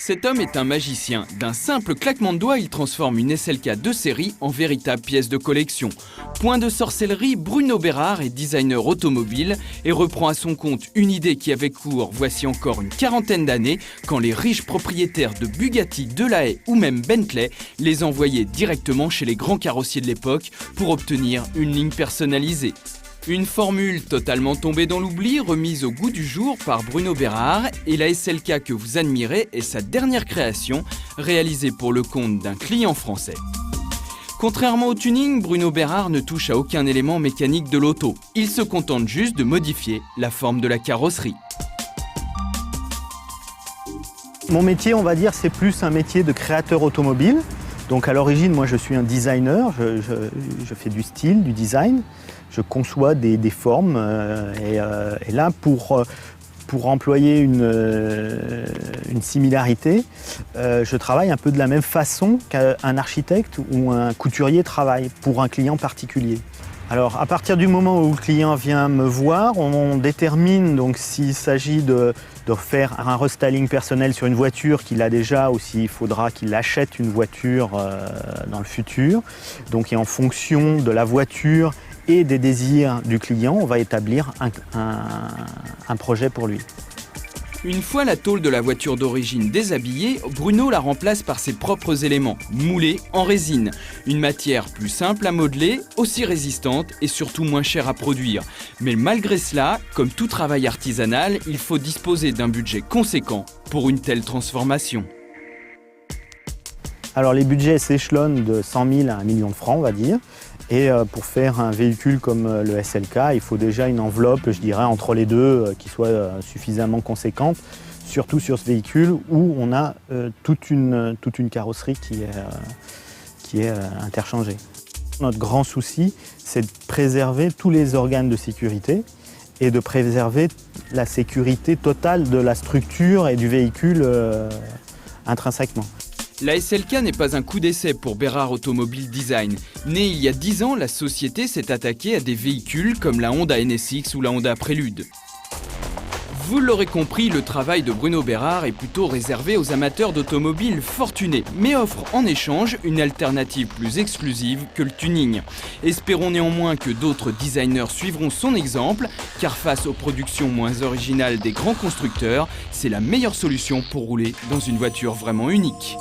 Cet homme est un magicien. D'un simple claquement de doigts, il transforme une SLK de série en véritable pièce de collection. Point de sorcellerie, Bruno Bérard est designer automobile et reprend à son compte une idée qui avait cours voici encore une quarantaine d'années, quand les riches propriétaires de Bugatti, Delahaye ou même Bentley les envoyaient directement chez les grands carrossiers de l'époque pour obtenir une ligne personnalisée. Une formule totalement tombée dans l'oubli, remise au goût du jour par Bruno Bérard, et la SLK que vous admirez est sa dernière création, réalisée pour le compte d'un client français. Contrairement au tuning, Bruno Bérard ne touche à aucun élément mécanique de l'auto. Il se contente juste de modifier la forme de la carrosserie. Mon métier, on va dire, c'est plus un métier de créateur automobile. Donc à l'origine, moi je suis un designer, je fais du style, du design, je conçois des formes et là pour employer une similarité, je travaille un peu de la même façon qu'un architecte ou un couturier travaille pour un client particulier. Alors à partir du moment où le client vient me voir, on détermine donc s'il s'agit de faire un restyling personnel sur une voiture qu'il a déjà ou s'il faudra qu'il achète une voiture dans le futur. Donc et en fonction de la voiture et des désirs du client, on va établir un projet pour lui. Une fois la tôle de la voiture d'origine déshabillée, Bruno la remplace par ses propres éléments, moulés en résine. Une matière plus simple à modeler, aussi résistante et surtout moins chère à produire. Mais malgré cela, comme tout travail artisanal, il faut disposer d'un budget conséquent pour une telle transformation. Alors les budgets s'échelonnent de 100 000 à 1 million de francs, on va dire. Et pour faire un véhicule comme le SLK, il faut déjà une enveloppe, je dirais, entre les deux, qui soit suffisamment conséquente, surtout sur ce véhicule où on a toute une carrosserie qui est interchangée. Notre grand souci, c'est de préserver tous les organes de sécurité et de préserver la sécurité totale de la structure et du véhicule intrinsèquement. La SLK n'est pas un coup d'essai pour Bérard Automobile Design. Née il y a 10 ans, la société s'est attaquée à des véhicules comme la Honda NSX ou la Honda Prélude. Vous l'aurez compris, le travail de Bruno Bérard est plutôt réservé aux amateurs d'automobiles fortunés, mais offre en échange une alternative plus exclusive que le tuning. Espérons néanmoins que d'autres designers suivront son exemple, car face aux productions moins originales des grands constructeurs, c'est la meilleure solution pour rouler dans une voiture vraiment unique.